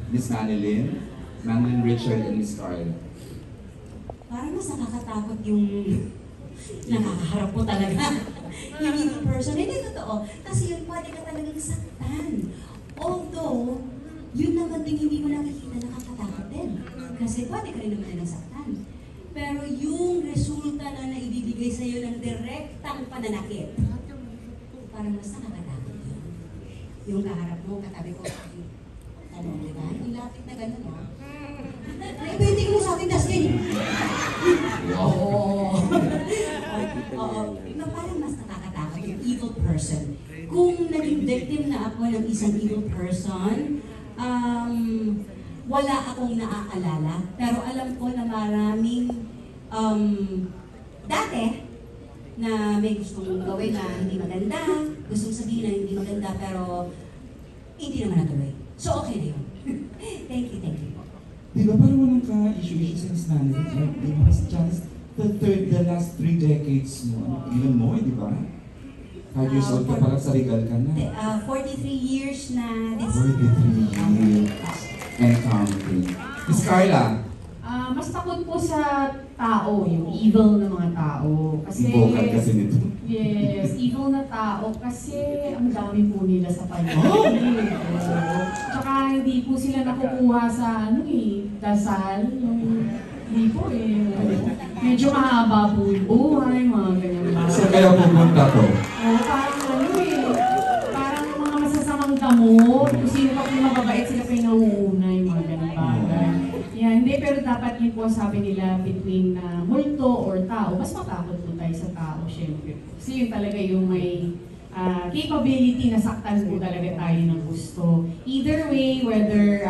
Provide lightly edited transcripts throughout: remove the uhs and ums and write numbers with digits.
Miss Manilyn Richard, and Miss Carla. Parang mas nakakatakot yung nakakaharap mo talaga. Yung evil person. Hindi totoo. Kasi yun, pwede ka talagang saktan. Although, yun naman din hindi mo nakikita nakakatakot din. Kasi pwede ka rin naman na nasaktan. Pero yung resulta na naibibigay sa'yo ng direktang pananakit, parang mas nakakatakot yun. Yung kaharap mo, katabi ko, ano, di ba? Yung lapit na gano'n, ha? Naiba mo sa akin, tas ganyan. Oo. Oo. Parang mas nakakatakot yung evil person. Kung naging victim na ako ng isang evil person, wala akong naaalala. Pero alam ko na maraming dati na may gustong gawin na hindi maganda, gustong sabihin na hindi maganda, pero hindi naman natuloy. So okay na yun. Thank you, thank you. Di ba parang walang ka-issue sa Miss Manilyn? Di ba, Miss Janice, the last 3 decades mo, even more, di ba? 5 years old ka parang sa legal ka na. 43 years na this 43 years. And counting. Miss Carla? Mas takot po sa tao, yung evil na mga tao. Kasi, vocal kasi nito. Yes, evil na tao kasi ang dami po nila sa paligid. Tsaka hindi po sila nakukuha sa dasal. Hindi po medyo mahaba po yung buhay, mga ganyan. Saan kaya pupunta to? Parang parang mga masasamang damo. Kung sino pa kung mababait sila pa yung nauuna, yung mga ganyan bagay. Yeah, hindi, pero dapat yun po sabi nila between multo or tao, mas matakot po tayo sa tao, syempre. Kasi yun talaga yung may capability na saktan po talaga tayo ng gusto. Either way, whether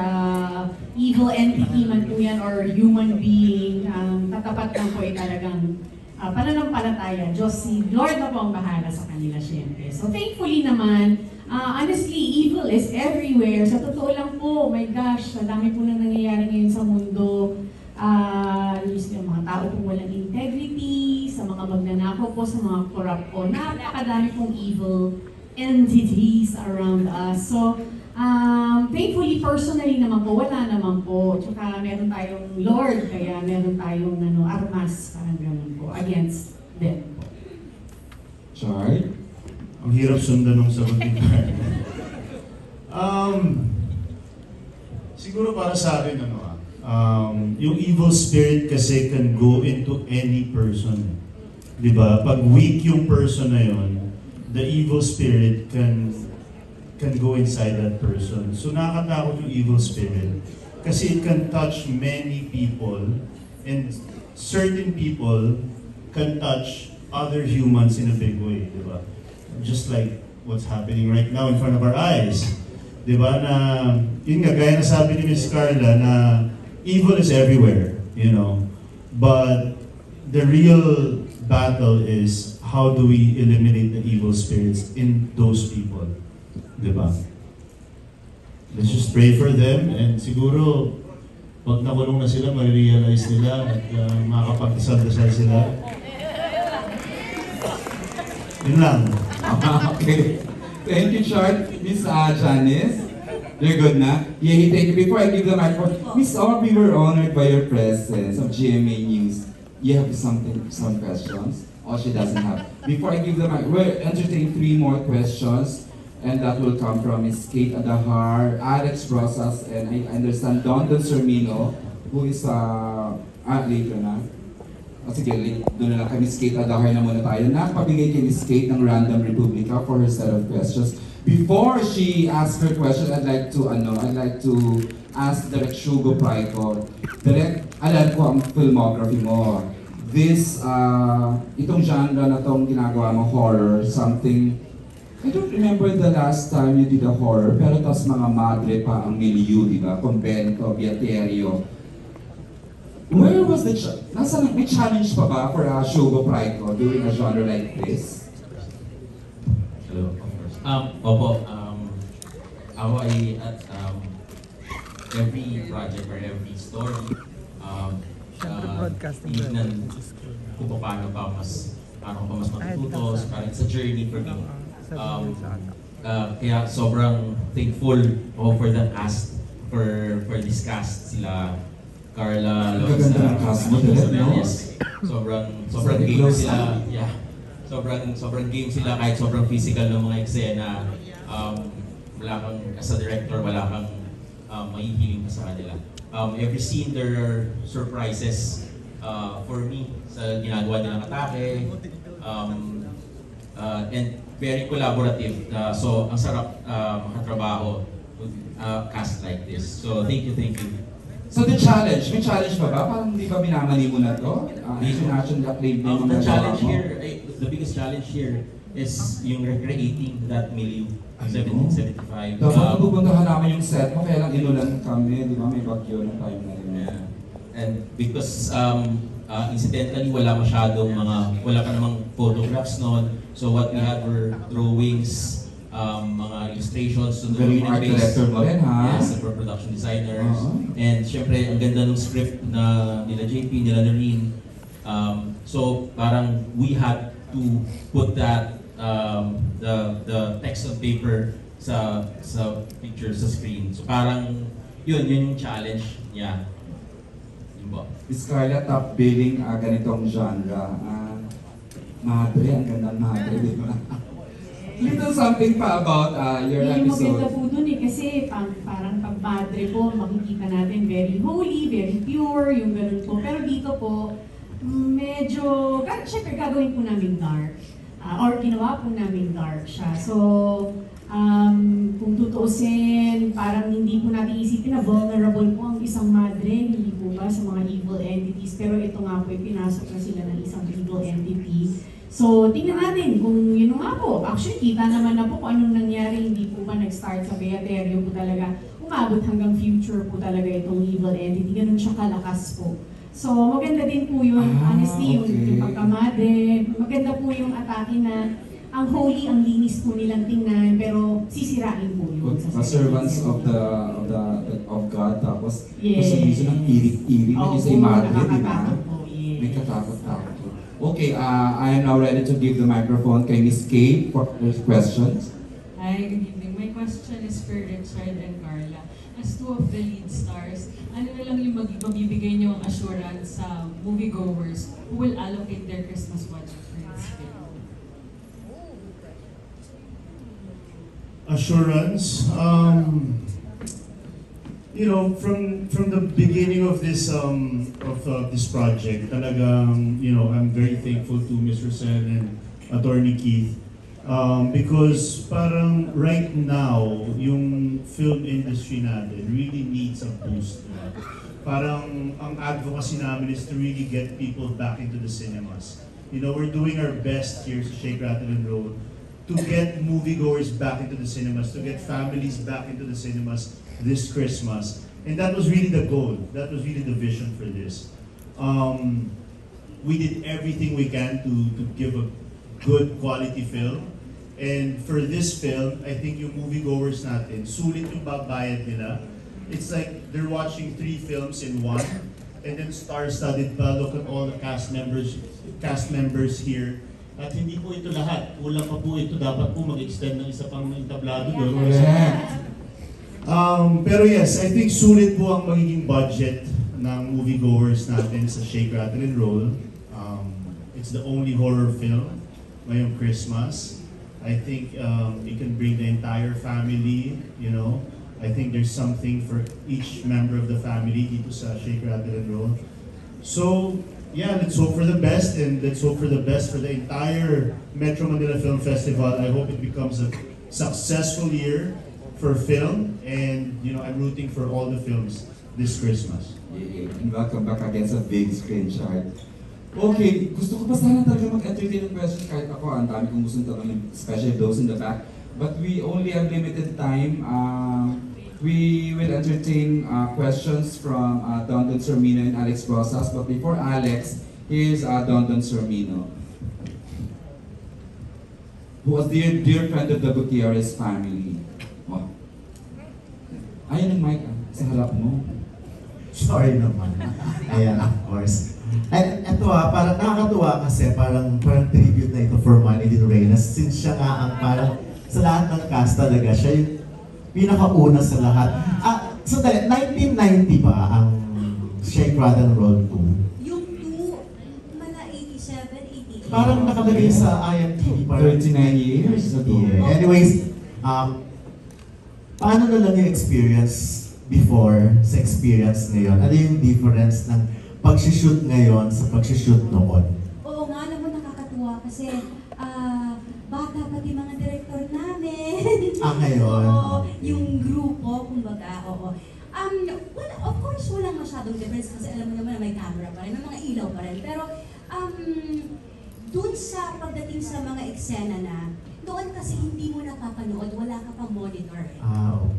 evil entity man po yan or human being, tatapat lang po ay talagang pananampalataya. Diyos, si Lord na po ang bahala sa kanila, syempre. So thankfully naman, honestly, evil is everywhere. Sa totoo lang po, my gosh, sa dami po na nangyayari ngayon sa mundo. Yung mga tao pong walang integrity, sa mga magnanakaw po, sa mga corrupt po. Napakadami pong evil entities around us. So, thankfully, personally naman po, wala naman po. Tsaka meron tayong Lord, kaya meron tayong armas, parang gano'n po, against them po. Char? Ang hirap sundan ng sagot ni Carla. Siguro para sa akin, yung evil spirit kasi can go into any person. Diba? Pag weak yung person na yun, the evil spirit can go inside that person. So nakakatakot yung evil spirit kasi it can touch many people, and certain people can touch other humans in a big way, diba? Just like what's happening right now in front of our eyes. Diba? Na, yun nga, gaya na sabi ni Miss Carla na evil is everywhere, but the real battle is how do we eliminate the evil spirits in those people, diba? Let's just pray for them, and siguro pag nakulong na sila, ma-realize nila at makakapagdasal-dasal sila. Yun lang. Okay. Thank you, Char. Miss Janice? You're good na? Yeah, thank you. Before I give the microphone, Miss Aubrey, we were honored by your presence of GMA News. You have some questions? Oh, she doesn't have. Before I give the mic, we'll entertain 3 more questions, and that will come from Miss Kate Adahar, Alex Rosas, and I understand Don Sermino, who is later na. Sige, doon na lang kay Miss Kate Adahar na muna tayo. Napabigay kay Miss Kate ng Random Republica for her set of questions. Before she asks her question, I'd like to ask Direk Shugo Praiko. Direk, alam ko ang filmography mo. Itong genre na tong ginagawa mo, horror, something, I don't remember the last time you did a horror, pero tas mga madre pa ang milieu, di ba? Convento, Beaterio. Where was the may challenge pa ba for Shugo Praiko doing a genre like this? Hello. Opo, ako ay at every project or every story, tinignan kung paano pa mas matututo, so parang it's a journey for me. Kaya sobrang thankful ako for the cast for this cast, sila Carla, Ang gaganda ng cast mo, Direk, no? Yes. Sobrang Sorry, game close sila. up. Yeah. Sobrang game sila kahit sobrang physical ng mga eksena. Wala kang, as a director, wala kang mahihiling pa sa kanila. Every scene there are surprises for me sa ginagawa nilang atake. And very collaborative. So ang sarap makatrabaho with cast like this. So thank you. So the challenge, may challenge pa ba? Parang di ba minamali mo na to? International acclaimed din The mga challenge gawa mo. here, the biggest challenge here is yung recreating that milieu, Ano? 1775. Dapat pupuntahan namin yung set mo, kaya lang inulan kami, di ba? May bagyo ng time na rin. Yeah. And because incidentally wala ka namang photographs noon. So what we had were drawings, mga illustrations, so Very art director mo rin, ha? Yes, for production designers. Uh-huh. And syempre, ang ganda ng script na nila JP, nila Noreen. So parang we had to put that, the text on paper sa picture, sa screen. So parang yun yung challenge niya. Yun ba? Miss Carla, top billing ganitong genre. Madre, ang gandang madre, di ba? Little something pa about your Yung maganda episode. po dun kasi parang pag madre po, makikita natin very holy, very pure, yung ganun po. Pero dito po, medyo, syempre gagawin po namin dark. Or ginawa po namin dark siya. So, kung tutuusin, parang hindi po natin isipin na vulnerable po ang isang madre, hindi po ba, sa mga evil entities. Pero ito nga po, pinasok na sila ng isang evil entity. So, tingnan natin kung yun nga po. Actually, kita naman na po kung anong nangyari. Hindi po ba nag-start sa Beaterio po talaga. Umabot hanggang future po talaga itong evil entity. Ganun siya kalakas po. So, maganda din po yun. Honestly, okay. yung pagkamade. Maganda po yung atake na ang holy, ang linis po nilang tingnan, pero sisirain po yun. The servants of God, tapos Yes. gusto miso ng irik-irik na yung sa imadre, di ba? nakakatakot po. Yes. May katakot-takot. Okay, I am now ready to give the microphone kay Miss Kate for questions. Hi, good evening. My question is for Richard and Carla. As two of the lead stars, ano na lang yung mabibigay niyo ang assurance sa moviegoers who will allocate their Christmas budget for this film? Assurance, you know, from the beginning of this this project, talagang, you know, I'm very thankful to Mr. Sen and Attorney Keith, because parang right now yung film industry natin really needs a boost. Parang ang advocacy namin is to really get people back into the cinemas. You know, we're doing our best here sa Shake, Rattle and Roll to get moviegoers back into the cinemas, to get families back into the cinemas this Christmas. And that was really the goal. That was really the vision for this. We did everything we can to give a good quality film. And for this film, I think yung moviegoers natin, sulit yung babayad nila. It's like they're watching 3 films in one. And then star-studded pa, look at all the cast members here. At hindi po ito lahat. Kulang pa po ito. Dapat po mag-extend ng isa pang entablado doon. Correct. Pero yes, I think sulit po ang magiging budget ng moviegoers natin sa Shake, Rattle and Roll. It's the only horror film ngayong Christmas. I think it can bring the entire family, you know. I think there's something for each member of the family dito sa Shake, Rattle and Roll. So, yeah, let's hope for the best, and let's hope for the best for the entire Metro Manila Film Festival. I hope it becomes a successful year for film, and you know, I'm rooting for all the films this Christmas. Yeah, and welcome back again sa big screen chart. Okay, gusto ko pa sana talaga mag-entertain ng questions kahit ako, ang dami kong gustong tanongin, especially those in the back. But we only have limited time. We will entertain questions from Don Sormino and Alex Rosas. But before Alex, here's Don Sormino, who was dear friend of the Gutierrez family. Oh. Ayan ang mic sa harap mo. Sorry naman. Ayan, of course. And ito parang nakakatuwa kasi parang tribute na ito for Manny Din Reyes, since siya nga ang parang sa lahat ng cast talaga, siya yung pinakauna sa lahat. So, 1990 pa ang Shake, Rattle, Roll 2. Yung 2, mala 87, 88. Parang nakalagay sa IMDb. 39 years ago. Yeah. Anyways, paano na lang yung experience before sa experience ngayon? Ano yung difference ng pag-shoot ngayon sa pag-shoot noon? Oo nga, alam mo, nakakatuwa kasi bata pati mga director namin. Ngayon? Oo, yung grupo, kumbaga, oo. Wala, of course, walang masyadong difference kasi alam mo naman na may camera pa rin, may mga ilaw pa rin. Pero, dun sa pagdating sa mga eksena na, doon kasi hindi mo napapanood, wala ka pang monitor. Okay.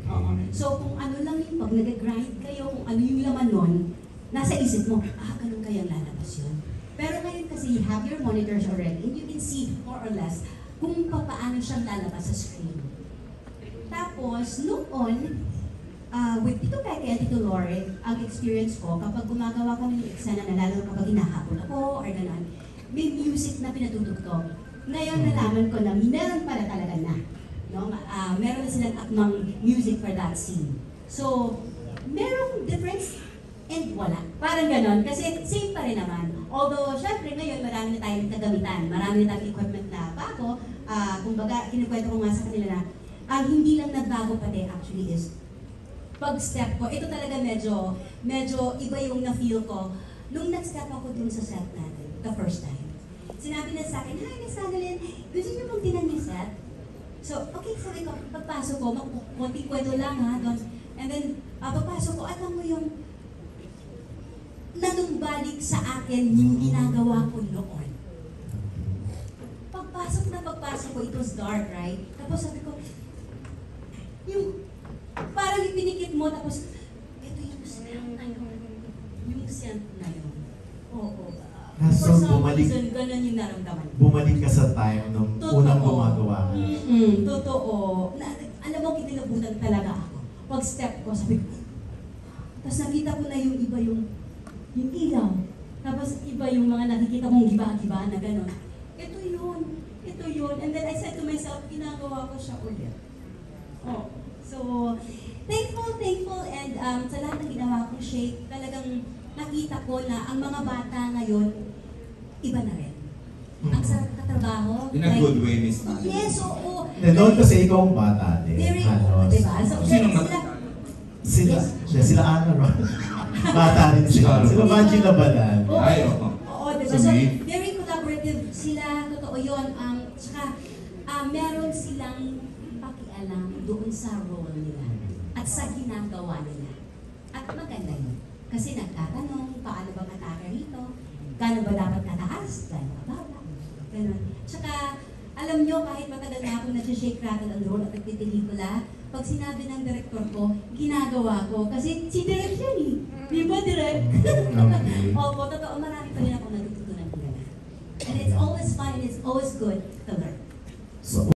Oo. So, kung ano lang yung pag nag-grind kayo, kung ano yung laman nun, nasa isip mo, ganun kayang lalabas yun. Pero ngayon kasi, you have your monitors already, and you can see more or less kung paano siyang lalabas sa screen. Tapos, noon, with Tito Peke and Tito Lore, ang experience ko, kapag gumagawa kami ng eksena na lalo kapag hinahabol ako or gano'n, may music na pinatutugtog. Ngayon, nalaman ko na meron pala talaga na. No? Meron na silang akmang music for that scene. So, merong difference and wala. Parang ganon. Kasi same pa rin naman. Although, syempre ngayon, marami na tayong kagamitan. Marami na tayong equipment na bago. Kumbaga, kinukwento ko nga sa kanila na ang hindi lang nagbago pati actually is pag-step ko. Ito talaga medyo iba yung na-feel ko nung nag-step ako dun sa set natin, the first time. Sinabi na sa akin, "Hi, Miss Annalyn, gusto niyo mong tinan yung set?" So, okay, sabi ko, pagpasok ko, konting kwento lang ha, doon. And then, pagpasok ko, alam mo yung nanumbalik sa akin yung ginagawa ko noon. Pagpasok ko, it was dark, right? Tapos sabi ko, yung parang ipinikit mo, tapos, ito yung scent na yun. Yung scent na yun. Oo. So, For some reason, ganun yung naramdaman. Bumalik ka sa time nung unang gumagawa ka. Totoo. Alam mo, kinilabutan talaga ako. Pag step ko, sabi ko, tapos nakita ko na yung iba yung ilaw. Tapos iba yung mga nakikita kong giba-giba na gano'n. Ito yun. And then I said to myself, ginagawa ko siya ulit. Oh. So, thankful, and sa lahat ng ginawa kong shake, talagang nakita ko na ang mga bata ngayon, iba na rin. Ang sarap katrabaho. In a good way, Miss Annalyn. Yes, oo. Noon kasi ikaw ang bata din. Very, Halos. diba? So, Sinong Sila Ana Ron. Bata rin sila. Sila Banji Labanan. Oo. Ay, oo. Oo, diba? So, So, may- very collaborative sila, totoo yun. Tsaka, meron silang pakialam doon sa role nila at sa ginagawa nila. At maganda yun. Kasi nagtatanong, paano ba matake rito? Gano'n ba dapat kataas? Gano'n ba baba? Gano'n. Tsaka, alam nyo, kahit matagal na ako nag-shake, rattle, and roll at nagtipelikula, pag sinabi ng director ko, ginagawa ko. Kasi si Direk yan eh. Di ba, Direk? Okay. Opo, totoo, marami pa rin ako natututunan ko na. And it's always fun and it's always good to learn. So,